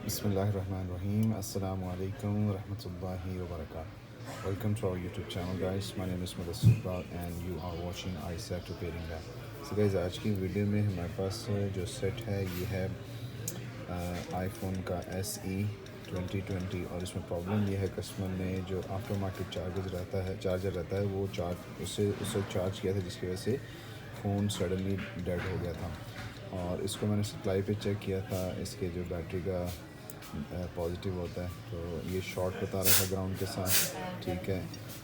Bismillahirrahmanirrahim. Assalamu alaikum wa rahmatullahi wa barakatuh. Welcome to our YouTube channel guys. My name is Mudassir Iqbal and you are watching ISAC Repairing Lab. So guys आज की video में हमारे पास जो set है ये है iPhone का SE 2020 और इसमें प्रॉब्लम ये है कस्टमर ने जो आफ्टर मार्केट चार्जर रहता है वो उससे चार्ज किया था जिसकी वजह से फ़ोन सडनली डेड हो गया था। और इसको मैंने सप्लाई पे चेक किया था, इसके जो बैटरी का पॉजिटिव होता है तो ये शॉर्ट बता रहा था ग्राउंड के साथ। ठीक है,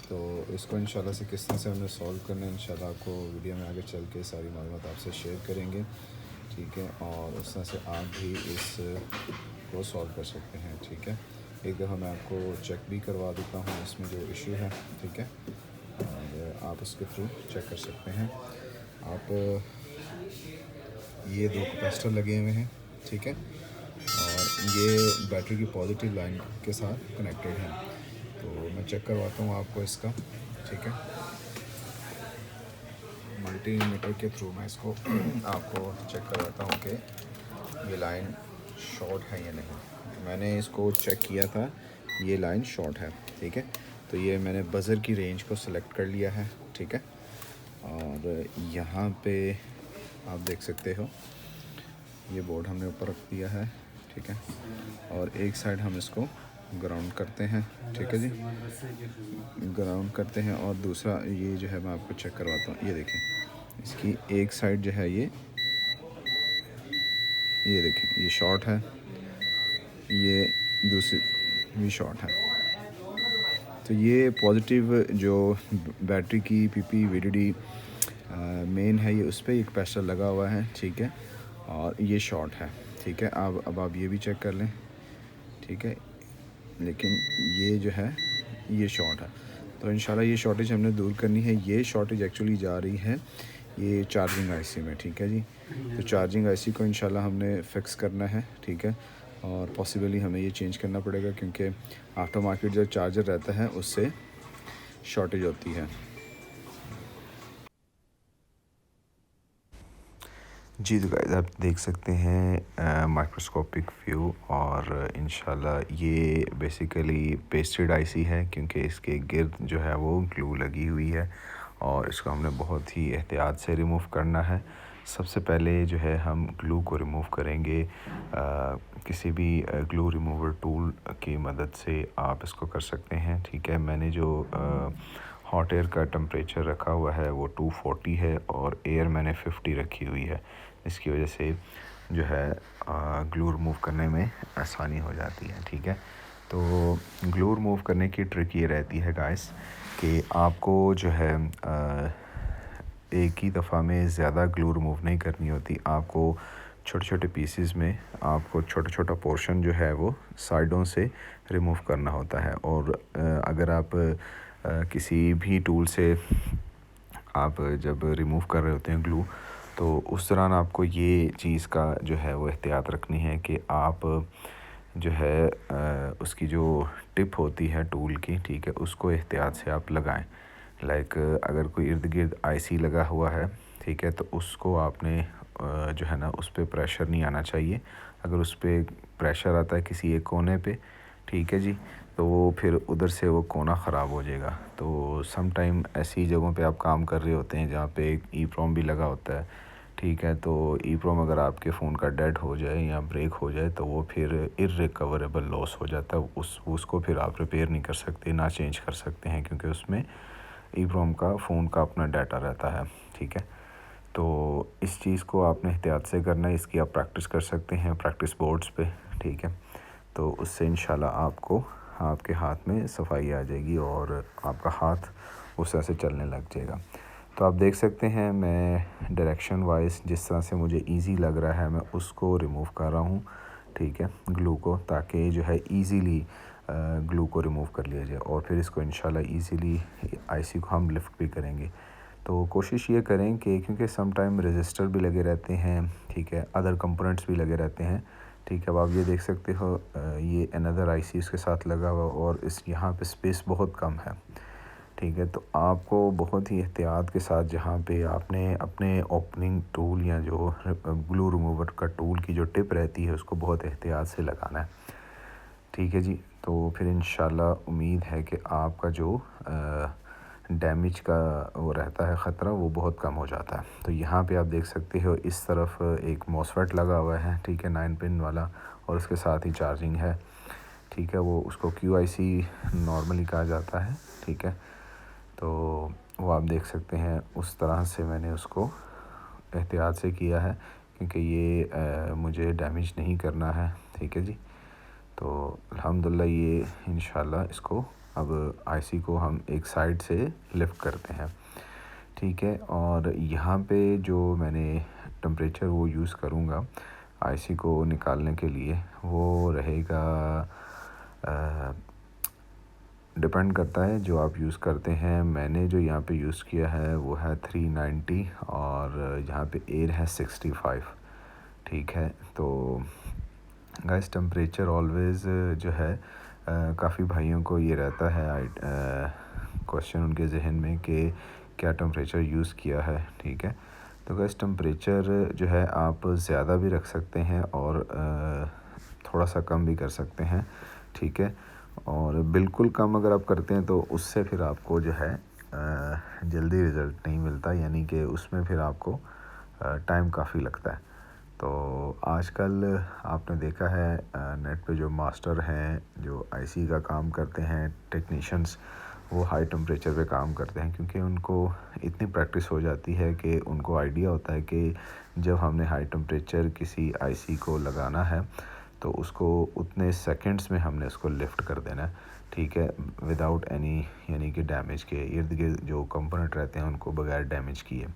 तो इसको इंशाल्लाह से किस तरह से हमें सॉल्व करना है इंशाल्लाह आपको वीडियो में आगे चल के सारी मालूमात आपसे शेयर करेंगे। ठीक है, और उस तरह से आप भी इस को सॉल्व कर सकते हैं। ठीक है, एक दफ़ा मैं आपको चेक भी करवा देता हूँ इसमें जो इशू है। ठीक है, और आप उसके थ्रू चेक कर सकते हैं। आप ये दो कैपेसिटर लगे हुए हैं। ठीक है, और ये बैटरी की पॉजिटिव लाइन के साथ कनेक्टेड है। तो मैं चेक करवाता हूँ आपको इसका। ठीक है, मल्टीमीटर के थ्रू मैं इसको आपको चेक करवाता हूँ कि ये लाइन शॉर्ट है या नहीं। मैंने इसको चेक किया था, ये लाइन शॉर्ट है। ठीक है, तो ये मैंने बज़र की रेंज को सिलेक्ट कर लिया है। ठीक है, और यहाँ पे आप देख सकते हो ये बोर्ड हमने ऊपर रख दिया है। ठीक है, और एक साइड हम इसको ग्राउंड करते हैं। ठीक है जी, ग्राउंड करते हैं और दूसरा ये जो है मैं आपको चेक करवाता हूँ। ये देखें, इसकी एक साइड जो है ये देखें ये शॉर्ट है, ये दूसरी भी शॉर्ट है। तो ये पॉजिटिव जो बैटरी की PP VDD मेन है, ये उस पर एक कैपेसिटर लगा हुआ है। ठीक है, और ये शॉर्ट है। ठीक है, अब आप ये भी चेक कर लें। ठीक है, लेकिन ये जो है ये शॉर्ट है, तो इंशाल्लाह ये शॉर्टेज हमने दूर करनी है। ये शॉर्टेज एक्चुअली जा रही है ये चार्जिंग IC में। ठीक है जी, तो चार्जिंग IC को इंशाल्लाह हमने फ़िक्स करना है। ठीक है, और पॉसिबली हमें ये चेंज करना पड़ेगा क्योंकि आफ्टर मार्केट जो चार्जर रहता है उससे शॉर्टेज होती है। जी, तो गाइस आप देख सकते हैं माइक्रोस्कोपिक व्यू, और इंशाल्लाह ये बेसिकली पेस्टेड IC है क्योंकि इसके गिर्द जो है वो ग्लू लगी हुई है और इसको हमने बहुत ही एहतियात से रिमूव करना है। सबसे पहले जो है हम ग्लू को रिमूव करेंगे किसी भी ग्लू रिमूवर टूल की मदद से आप इसको कर सकते हैं। ठीक है, मैंने जो हॉट एयर का टेम्परेचर रखा हुआ है वो 240 है और एयर मैंने 50 रखी हुई है। इसकी वजह से जो है ग्लू रिमूव करने में आसानी हो जाती है। ठीक है, तो ग्लू रिमूव करने की ट्रिक ये रहती है गाइस कि आपको जो है एक ही दफ़ा में ज़्यादा ग्लू रिमूव नहीं करनी होती। आपको छोटे छोटे पीसेस में आपको छोटा छोटा पोर्शन जो है वो साइडों से रिमूव करना होता है। और अगर आप किसी भी टूल से आप जब रिमूव कर रहे होते हैं ग्लू, तो उस दौरान आपको ये चीज़ का जो है वो एहतियात रखनी है कि आप जो है उसकी जो टिप होती है टूल की, ठीक है, उसको एहतियात से आप लगाएं। लाइक अगर कोई इर्द गिर्द IC लगा हुआ है, ठीक है, तो उसको आपने जो है ना उस पर प्रेशर नहीं आना चाहिए। अगर उस पर प्रेशर आता है किसी एक कोने पे, ठीक है जी, तो वो फिर उधर से वो कोना ख़राब हो जाएगा। तो सम टाइम ऐसी जगहों पे आप काम कर रहे होते हैं जहाँ पे EEPROM भी लगा होता है। ठीक है, तो EEPROM अगर आपके फ़ोन का डेड हो जाए या ब्रेक हो जाए तो वो फिर इर्रिकवरेबल लॉस हो जाता है। उसको फिर आप रिपेयर नहीं कर सकते, ना चेंज कर सकते हैं क्योंकि उसमें EEPROM का फ़ोन का अपना डाटा रहता है। ठीक है, तो इस चीज़ को आपने एहतियात से करना है। इसकी आप प्रैक्टिस कर सकते हैं प्रैक्टिस बोर्ड्स पे। ठीक है, तो उससे इंशाल्लाह आपको आपके हाथ में सफाई आ जाएगी और आपका हाथ उस तरह से चलने लग जाएगा। तो आप देख सकते हैं मैं डायरेक्शन वाइज जिस तरह से मुझे इजी लग रहा है मैं उसको रिमूव कर रहा हूँ। ठीक है, ग्लू को, ताकि जो है इजीली ग्लू को रिमूव कर लिया जाए और फिर इसको इंशाल्लाह इजीली IC को हम लिफ्ट भी करेंगे। तो कोशिश ये करें कि क्योंकि सम टाइम रजिस्टर भी लगे रहते हैं, ठीक है, अदर कंपोनेंट्स भी लगे रहते हैं। ठीक है, अब आप ये देख सकते हो ये अनदर IC इसके साथ लगा हुआ और इस यहाँ पे स्पेस बहुत कम है। ठीक है, तो आपको बहुत ही एहतियात के साथ जहाँ पे आपने अपने ओपनिंग टूल या जो ग्लू रिमूवर का टूल की जो टिप रहती है उसको बहुत एहतियात से लगाना है। ठीक है जी। तो फिर इंशाल्लाह उम्मीद है कि आपका जो डैमेज का वो रहता है ख़तरा वो बहुत कम हो जाता है। तो यहाँ पे आप देख सकते हो इस तरफ एक मॉसफेट लगा हुआ है, ठीक है, 9 पिन वाला, और उसके साथ ही चार्जिंग है, ठीक है। वो उसको QIC नॉर्मली कहा जाता है, ठीक है। तो वो आप देख सकते हैं उस तरह से मैंने उसको एहतियात से किया है, क्योंकि ये मुझे डैमेज नहीं करना है, ठीक है जी। तो अल्हम्दुलिल्लाह ये इंशाल्लाह इसको अब IC को हम एक साइड से लिफ्ट करते हैं, ठीक है। और यहाँ पे जो मैंने टेम्परेचर वो यूज़ करूँगा IC को निकालने के लिए, वो रहेगा डिपेंड करता है जो आप यूज़ करते हैं। मैंने जो यहाँ पे यूज़ किया है वो है 390 और यहाँ पे एयर है 65, ठीक है। तो गैस टेम्परेचर ऑलवेज़ जो है काफ़ी भाइयों को ये रहता है क्वेश्चन उनके जहन में कि क्या टेम्परेचर यूज़ किया है, ठीक है। तो गैस टेम्परेचर जो है आप ज़्यादा भी रख सकते हैं और थोड़ा सा कम भी कर सकते हैं, ठीक है। और बिल्कुल कम अगर आप करते हैं तो उससे फिर आपको जो है जल्दी रिज़ल्ट नहीं मिलता, यानी कि उसमें फिर आपको टाइम काफ़ी लगता है। तो आजकल आपने देखा है नेट पे जो मास्टर हैं जो IC का काम करते हैं टेक्नीशियंस, वो हाई टेम्परेचर पे काम करते हैं, क्योंकि उनको इतनी प्रैक्टिस हो जाती है कि उनको आइडिया होता है कि जब हमने हाई टेम्परेचर किसी IC को लगाना है तो उसको उतने सेकंड्स में हमने उसको लिफ्ट कर देना है, ठीक है, विदाउट एनी यानी कि डैमेज के, इर्द गिर्द जो कंपोनेंट रहते हैं उनको बगैर डैमेज किए।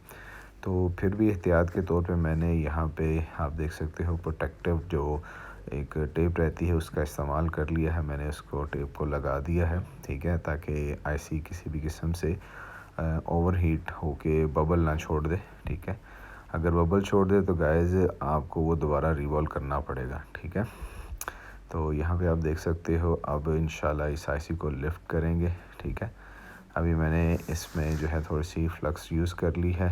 तो फिर भी एहतियात के तौर पे मैंने यहाँ पे आप देख सकते हो प्रोटेक्टिव जो एक टेप रहती है उसका इस्तेमाल कर लिया है। मैंने उसको टेप को लगा दिया है, ठीक है, ताकि IC किसी भी किस्म से ओवरहीट होके बबल ना छोड़ दे, ठीक है। अगर बबल छोड़ दे तो गाइस आपको वो दोबारा रिवॉल्व करना पड़ेगा, ठीक है। तो यहाँ पे आप देख सकते हो अब इंशाल्लाह इस IC को लिफ्ट करेंगे, ठीक है। अभी मैंने इसमें जो है थोड़ी सी फ्लक्स यूज़ कर ली है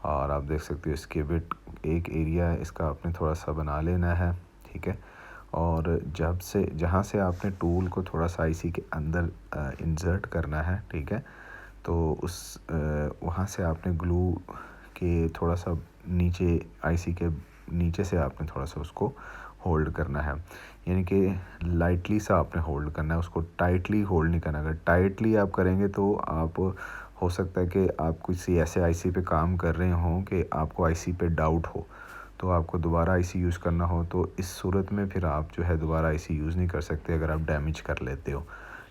और आप देख सकते हो इसके बिट एक एरिया इसका आपने थोड़ा सा बना लेना है, ठीक है। और जब से जहाँ से आपने टूल को थोड़ा सा IC के अंदर इंसर्ट करना है, ठीक है, तो उस वहाँ से आपने ग्लू के थोड़ा सा नीचे IC के नीचे से आपने थोड़ा सा उसको होल्ड करना है, यानी कि लाइटली सा आपने होल्ड करना है, उसको टाइटली होल्ड नहीं करना। अगर टाइटली आप करेंगे तो आप हो सकता है कि आप किसी ऐसे IC पे काम कर रहे हों कि आपको IC पे डाउट हो, तो आपको दोबारा IC यूज़ करना हो, तो इस सूरत में फिर आप जो है दोबारा IC यूज़ नहीं कर सकते अगर आप डैमेज कर लेते हो,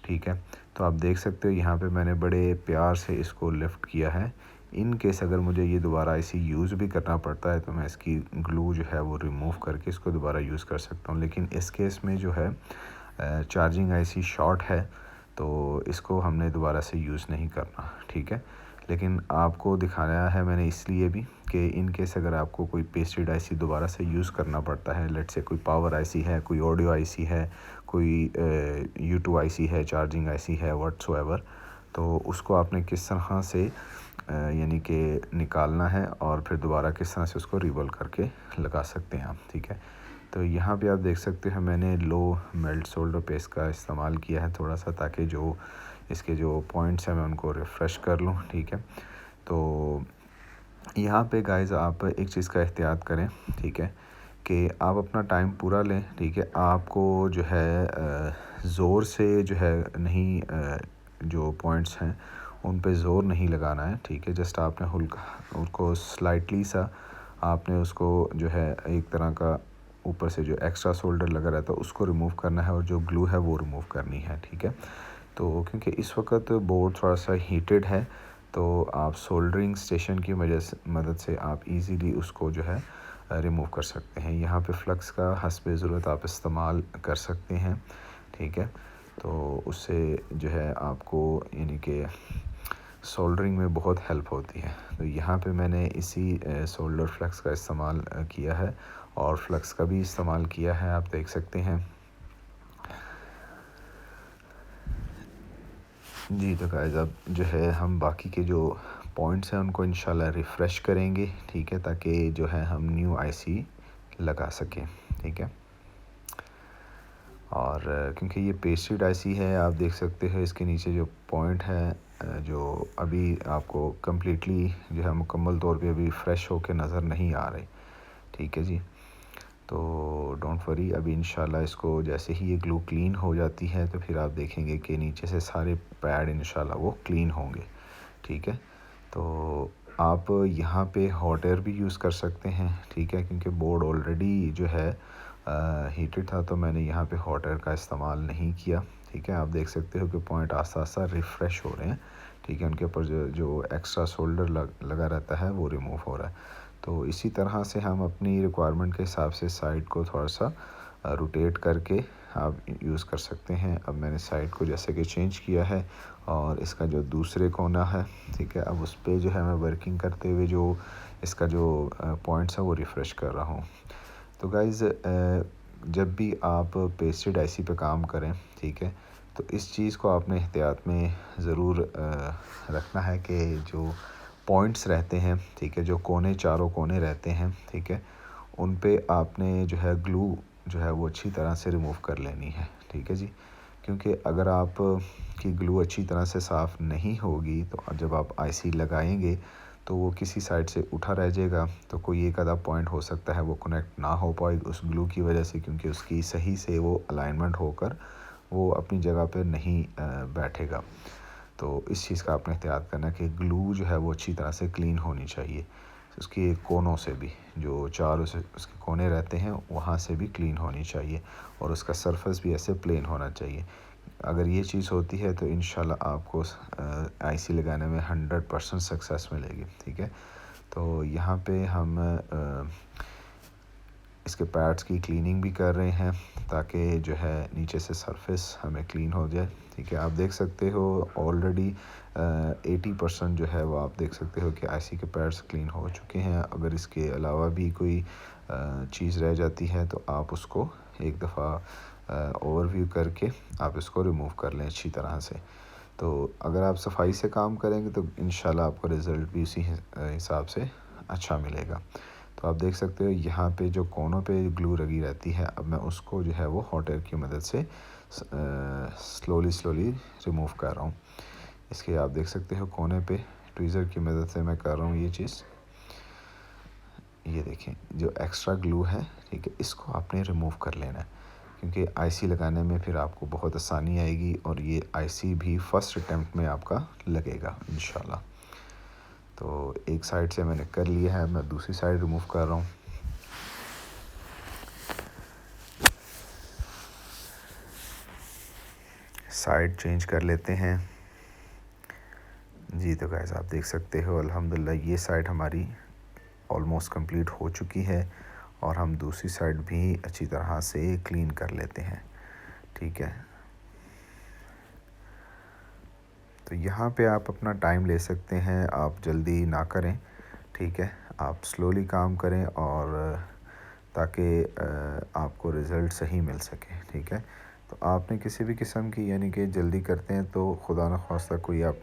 ठीक है। तो आप देख सकते हो यहाँ पे मैंने बड़े प्यार से इसको लिफ्ट किया है। इन केस अगर मुझे ये दोबारा IC यूज़ भी करना पड़ता है तो मैं इसकी ग्लू जो है वो रिमूव करके इसको दोबारा यूज़ कर सकता हूँ। लेकिन इस केस में जो है चार्जिंग IC शॉर्ट है, तो इसको हमने दोबारा से यूज़ नहीं करना, ठीक है। लेकिन आपको दिखाया है मैंने इसलिए भी कि इन केस अगर आपको कोई पेस्टेड IC दोबारा से यूज़ करना पड़ता है, लेट्स से कोई पावर IC है, कोई ऑडियो IC है, कोई U2 IC है, चार्जिंग IC है, व्हाटसोएवर, तो उसको आपने किस तरह से यानी कि निकालना है और फिर दोबारा किस तरह से उसको रिवॉल्व करके लगा सकते हैं आप, ठीक है। तो यहाँ पे आप देख सकते हैं मैंने लो मेल्ट सोल्डर पेस्ट का इस्तेमाल किया है थोड़ा सा, ताकि जो इसके जो पॉइंट्स हैं मैं उनको रिफ़्रेश कर लूँ, ठीक है। तो यहाँ पे गाइस आप एक चीज़ का एहतियात करें, ठीक है, कि आप अपना टाइम पूरा लें, ठीक है। आपको जो है ज़ोर से जो है नहीं जो पॉइंट्स हैं उन पे ज़ोर नहीं लगाना है, ठीक है। जस्ट आपने हल्का उसको स्लाइटली सा आपने उसको जो है एक तरह का ऊपर से जो एक्स्ट्रा सोल्डर लगा रहता है उसको रिमूव करना है और जो ग्लू है वो रिमूव करनी है, ठीक है। तो क्योंकि इस वक्त बोर्ड थोड़ा सा हीटेड है, तो आप सोल्डरिंग स्टेशन की मदद से आप इजीली उसको जो है रिमूव कर सकते हैं। यहाँ पे फ्लक्स का हस्बे ज़रूरत आप इस्तेमाल कर सकते हैं, ठीक है। तो उससे जो है आपको यानी कि सोल्डरिंग में बहुत हेल्प होती है। तो यहाँ पे मैंने इसी सोल्डर फ्लक्स का इस्तेमाल किया है और फ्लक्स का भी इस्तेमाल किया है, आप देख सकते हैं जी। तो गाइस अब जो है हम बाकी के जो पॉइंट्स हैं उनको इंशाल्लाह रिफ़्रेश करेंगे, ठीक है, ताकि जो है हम न्यू IC लगा सकें, ठीक है। और क्योंकि ये पेस्टेड आईसी है, आप देख सकते हो इसके नीचे जो पॉइंट है जो अभी आपको कम्प्लीटली जो है मुकम्मल तौर पे अभी फ़्रेश होके नज़र नहीं आ रहे। ठीक है जी, तो डोंट वरी, अभी इंशाल्लाह इसको जैसे ही ये ग्लू क्लीन हो जाती है तो फिर आप देखेंगे कि नीचे से सारे पैड इंशाल्लाह वो क्लीन होंगे। ठीक है, तो आप यहाँ पे हॉट एयर भी यूज़ कर सकते हैं। ठीक है, क्योंकि बोर्ड ऑलरेडी जो है हीटेड था, तो मैंने यहाँ पे हॉट एयर का इस्तेमाल नहीं किया। ठीक है, आप देख सकते हो कि पॉइंट आस्ता आस्ता रिफ़्रेश हो रहे हैं। ठीक है, उनके ऊपर जो एक्स्ट्रा सोल्डर लगा रहता है वो रिमूव हो रहा है। तो इसी तरह से हम अपनी रिक्वायरमेंट के हिसाब से साइड को थोड़ा सा रोटेट करके आप यूज़ कर सकते हैं। अब मैंने साइड को जैसे कि चेंज किया है और इसका जो दूसरे कोना है, ठीक है, अब उस पर जो है मैं वर्किंग करते हुए जो इसका जो पॉइंट्स है वो रिफ़्रेश कर रहा हूँ। तो गाइज़ जब भी आप पेस्टेड आईसी पे काम करें, ठीक है, तो इस चीज़ को आपने एहतियात में ज़रूर रखना है कि जो पॉइंट्स रहते हैं, ठीक है, जो कोने चारों कोने रहते हैं, ठीक है, उन पे आपने जो है ग्लू जो है वो अच्छी तरह से रिमूव कर लेनी है। ठीक है जी, क्योंकि अगर आप की ग्लू अच्छी तरह से साफ़ नहीं होगी तो जब आप आईसी लगाएंगे तो वो किसी साइड से उठा रह जाएगा, तो कोई एक आधा पॉइंट हो सकता है वो कनेक्ट ना हो पाए उस ग्लू की वजह से, क्योंकि उसकी सही से वो अलाइनमेंट होकर वो अपनी जगह पे नहीं बैठेगा। तो इस चीज़ का आपने एहतियात करना है कि ग्लू जो है वो अच्छी तरह से क्लीन होनी चाहिए। उसके कोनों से भी, जो चारों से उसके कोने रहते हैं वहाँ से भी क्लीन होनी चाहिए, और उसका सरफेस भी ऐसे प्लेन होना चाहिए। अगर ये चीज़ होती है तो इंशाल्लाह आपको आईसी लगाने में 100% सक्सेस मिलेगी। ठीक है, तो यहाँ पे हम इसके पैड्स की क्लीनिंग भी कर रहे हैं ताकि जो है नीचे से सरफेस हमें क्लीन हो जाए। ठीक है, आप देख सकते हो ऑलरेडी 80% जो है वो आप देख सकते हो कि आईसी के पैड्स क्लीन हो चुके हैं। अगर इसके अलावा भी कोई चीज़ रह जाती है तो आप उसको एक दफ़ा ओवरव्यू करके आप इसको रिमूव कर लें अच्छी तरह से। तो अगर आप सफाई से काम करेंगे तो इंशाल्लाह आपको रिज़ल्ट भी उसी हिसाब से अच्छा मिलेगा। तो आप देख सकते हो यहाँ पे जो कोनों पे ग्लू लगी रहती है, अब मैं उसको जो है वो हॉट एयर की मदद से स्लोली रिमूव कर रहा हूँ। इसके आप देख सकते हो कोने पे ट्वीज़र की मदद से मैं कर रहा हूँ ये चीज़। ये देखें जो एक्स्ट्रा ग्लू है, ठीक है, इसको आपने रिमूव कर लेना है, क्योंकि आईसी लगाने में फिर आपको बहुत आसानी आएगी और ये आईसी भी फ़र्स्ट अटैम्प्ट में आपका लगेगा इंशाल्लाह। तो एक साइड से मैंने कर लिया है, मैं दूसरी साइड रिमूव कर रहा हूँ। साइड चेंज कर लेते हैं जी। तो गाइस आप देख सकते हो अल्हम्दुलिल्लाह ये साइड हमारी ऑलमोस्ट कंप्लीट हो चुकी है और हम दूसरी साइड भी अच्छी तरह से क्लीन कर लेते हैं। ठीक है, तो यहाँ पे आप अपना टाइम ले सकते हैं, आप जल्दी ना करें। ठीक है, आप स्लोली काम करें और ताकि आपको रिज़ल्ट सही मिल सके। ठीक है, तो आपने किसी भी किस्म की यानी कि जल्दी करते हैं तो खुदा न ख्वास्ता कोई आप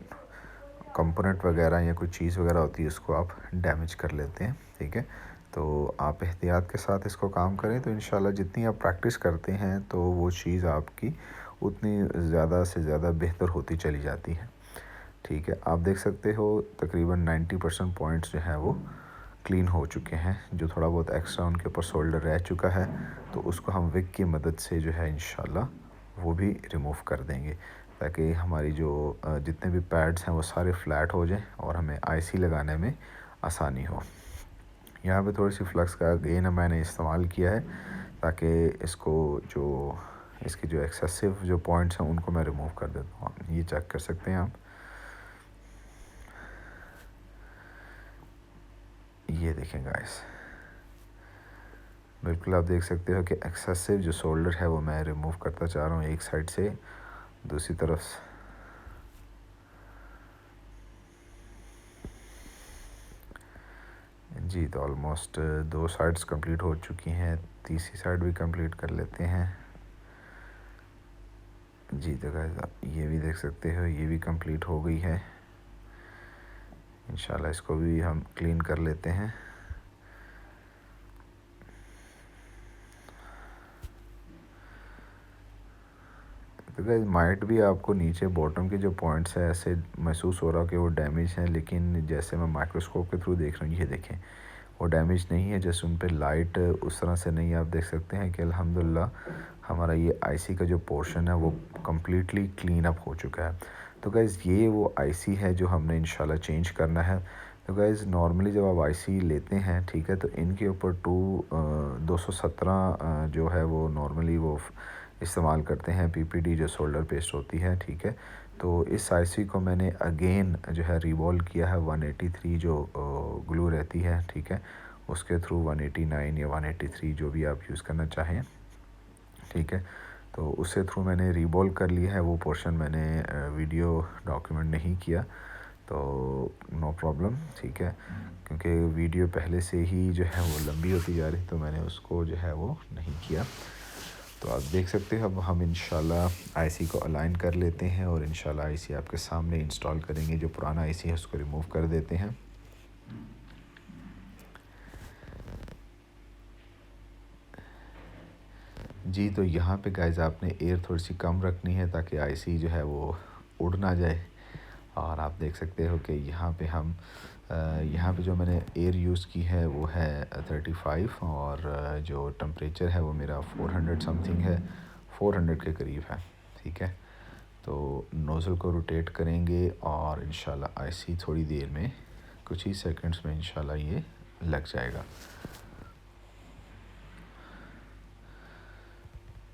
कंपोनेंट वगैरह या कोई चीज़ वगैरह होती है उसको आप डैमेज कर लेते हैं। ठीक है, तो आप एहतियात के साथ इसको काम करें तो इंशाल्लाह जितनी आप प्रैक्टिस करते हैं तो वो चीज़ आपकी उतनी ज़्यादा से ज़्यादा बेहतर होती चली जाती है। ठीक है, आप देख सकते हो तकरीबन 90% पॉइंट्स जो हैं वो क्लीन हो चुके हैं। जो थोड़ा बहुत एक्स्ट्रा उनके ऊपर सोल्डर रह चुका है तो उसको हम विक की मदद से जो है इंशाल्लाह वो भी रिमूव कर देंगे, ताकि हमारी जो जितने भी पैड्स हैं वो सारे फ्लैट हो जाएं और हमें आईसी लगाने में आसानी हो। यहाँ पे थोड़ी सी फ्लक्स का गेन मैंने इस्तेमाल किया है ताकि इसको जो इसके जो एक्सेसिव जो पॉइंट्स हैं उनको मैं रिमूव कर देता हूँ। ये चेक कर सकते हैं आप, ये देखें गाइस, बिल्कुल आप देख सकते हो कि एक्सेसिव जो शोल्डर है वो मैं रिमूव करता जा रहा हूँ एक साइड से दूसरी तरफ। जी, तो ऑलमोस्ट 2 साइड्स कंप्लीट हो चुकी हैं, तीसरी साइड भी कंप्लीट कर लेते हैं। जी, तो गाइस आप ये भी देख सकते हो ये भी कंप्लीट हो गई है। इंशाल्लाह इसको भी हम क्लीन कर लेते हैं। तो गाइस माइट भी आपको नीचे बॉटम के जो पॉइंट्स है ऐसे महसूस हो रहा हो कि वो डैमेज हैं, लेकिन जैसे मैं माइक्रोस्कोप के थ्रू देख रहा हूँ, ये देखें वो डैमेज नहीं है। जैसे उन पे लाइट उस तरह से नहीं, आप देख सकते हैं कि अल्हम्दुलिल्लाह हमारा ये आईसी का जो पोर्शन है वो कम्प्लीटली क्लीन अप हो चुका है। तो गाइज़ ये वो आईसी है जो हमने इंशाल्लाह चेंज करना है। तो गाइज़ नॉर्मली जब आप आईसी लेते हैं, ठीक है, तो इनके ऊपर 217 जो है वो नॉर्मली वो इस्तेमाल करते हैं पीपीडी जो सोल्डर पेस्ट होती है, ठीक है। तो इस आईसी को मैंने अगेन जो है रिवॉल्व किया है 183 जो ग्लू रहती है, ठीक है, उसके थ्रू 189 या 183 जो भी आप यूज़ करना चाहें, ठीक है। तो उससे थ्रू मैंने रिवॉल्व कर लिया है। वो पोर्शन मैंने वीडियो डॉक्यूमेंट नहीं किया, तो नो प्रॉब्लम, ठीक है, क्योंकि वीडियो पहले से ही जो है वो लंबी होती जा रही, तो मैंने उसको जो है वो नहीं किया। तो आप देख सकते हैं अब हम इंशाल्लाह आईसी को अलाइन कर लेते हैं और इंशाल्लाह आईसी आपके सामने इंस्टॉल करेंगे। जो पुराना आईसी है उसको रिमूव कर देते हैं। जी, तो यहाँ पे गाइज़ आपने एयर थोड़ी सी कम रखनी है ताकि आईसी जो है वो उड़ ना जाए। और आप देख सकते हो कि यहाँ पे हम यहाँ पे जो मैंने एयर यूज़ की है वो है 35 और जो टेम्परेचर है वो मेरा 400 समथिंग है, 400 के करीब है, ठीक है। तो नोज़ल को रोटेट करेंगे और इंशाल्लाह आईसी थोड़ी देर में, कुछ ही सेकंड्स में इंशाल्लाह ये लग जाएगा।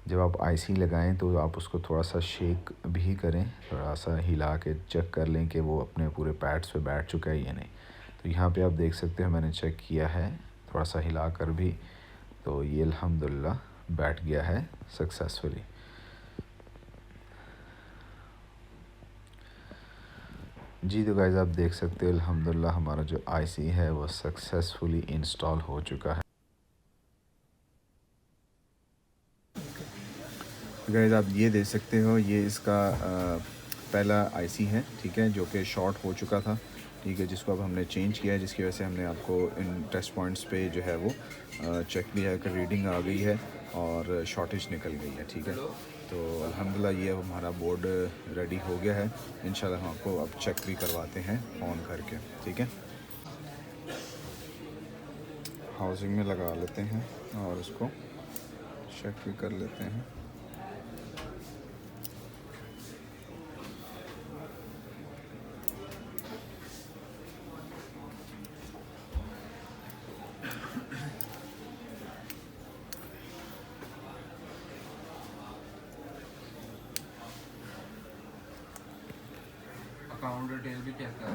जब आप आईसी लगाएं तो आप उसको थोड़ा सा शेक भी करें, थोड़ा सा हिला के चेक कर लें कि वो अपने पूरे पैड्स पे बैठ चुका है या नहीं। तो यहाँ पे आप देख सकते हो मैंने चेक किया है थोड़ा सा हिला कर भी, तो ये अल्हम्दुलिल्लाह बैठ गया है सक्सेसफुली। जी, तो गाइज़ आप देख सकते हो अल्हम्दुलिल्लाह हमारा जो आईसी है वो सक्सेसफुली इंस्टॉल हो चुका है। गाइज़ आप ये देख सकते हो ये इसका पहला आईसी है, ठीक है, जो कि शॉर्ट हो चुका था, ठीक है, जिसको अब हमने चेंज किया है, जिसकी वजह से हमने आपको इन टेस्ट पॉइंट्स पे जो है वो चेक भी है कि रीडिंग आ गई है और शॉर्टेज निकल गई है, ठीक है। तो अल्हम्दुलिल्लाह ये हमारा बोर्ड रेडी हो गया है। इंशाल्लाह हम आपको अब चेक भी करवाते हैं ऑन करके, ठीक है। हाउसिंग में लगा लेते हैं और इसको चेक भी कर लेते हैं। अकाउंट डिटेल भी चेक कर,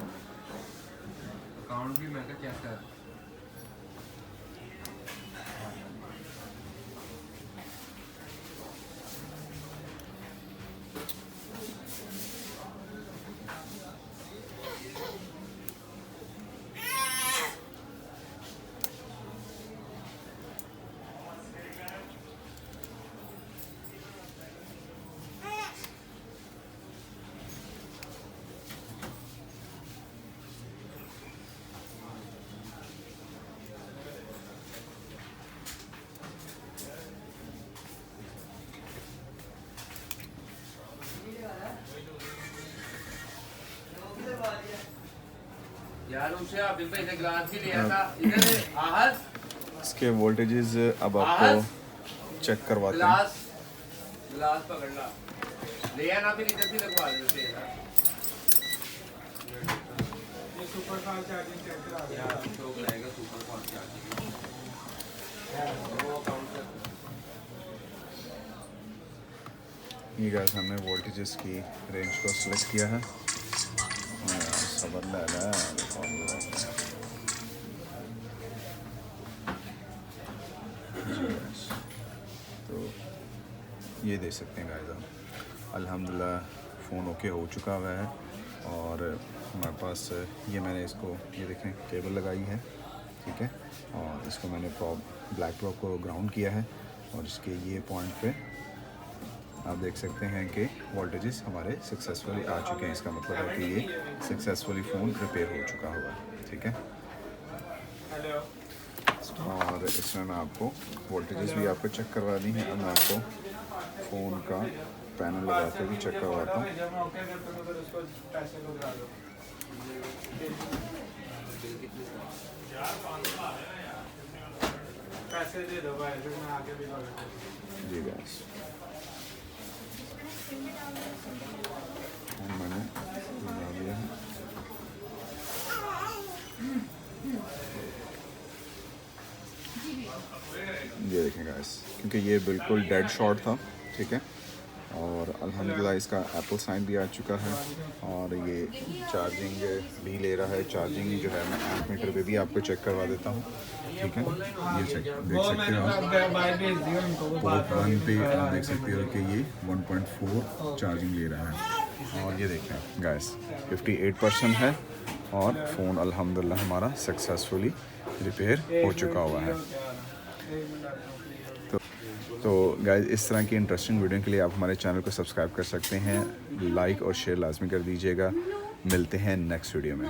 अकाउंट भी मैं चेक कर। यार उनसे आप इसे ग्लास भी लिया था इधर आहत। इसके वोल्टेजेस अब आपको चेक करवाते हैं। ग्लास ग्लास पकड़ ला, ले आना फिर इधर से लगवा देते हैं ना। ये सुपर फास्ट चार्जिंग चेक करा दे यार, शौक रहेगा सुपर फास्ट चार्जिंग वो अकाउंट कर। ये गाइस हमने वोल्टेजेस की रेंज को सिलेक्ट किया है। सबर ला तो ये देख सकते हैं गाइस आप, अल्हम्दुलिल्लाह फ़ोन ओके हो चुका हुआ है। और हमारे पास ये मैंने इसको ये देखें केबल लगाई है, ठीक है, और इसको मैंने ब्लैक प्रॉप को ग्राउंड किया है और इसके ये पॉइंट पे आप देख सकते हैं कि वोल्टेजेस हमारे सक्सेसफुली आ चुके हैं। इसका मतलब है कि ये सक्सेसफुली फ़ोन रिपेयर हो चुका होगा, ठीक है। और इसमें मैं आपको वोल्टेजेस भी आपको चेक करवा दी है। मैं आपको फ़ोन का पैनल लगा के भी चेक करवाता हूँ। जब मैं ओके करता हूँ फिर उसको पैसे को दिला दो। पैसे दे दो भाई, फिर मैं आगे भी लगा जी गाइस, मैंने लगा दिया है। ये देखें गाइस, क्योंकि ये बिल्कुल डेड शॉट था, ठीक है, और अल्हम्दुलिल्लाह इसका एप्पल साइन भी आ चुका है और ये चार्जिंग भी ले रहा है। चार्जिंग जो है मैं एम्प मीटर पे भी आपको चेक करवा देता हूँ, ठीक है। ये चेक देख सकते हो आप, पोर्ट 1 पे आप देख सकते हो कि ये 1.4 चार्जिंग ले रहा है। और ये देखें गाइस 58% है और फ़ोन अल्हम्दुलिल्लाह हमारा सक्सेसफुली रिपेयर हो चुका हुआ है। तो गाइस इस तरह की इंटरेस्टिंग वीडियो के लिए आप हमारे चैनल को सब्सक्राइब कर सकते हैं, लाइक और शेयर लाजमी कर दीजिएगा। मिलते हैं नेक्स्ट वीडियो में।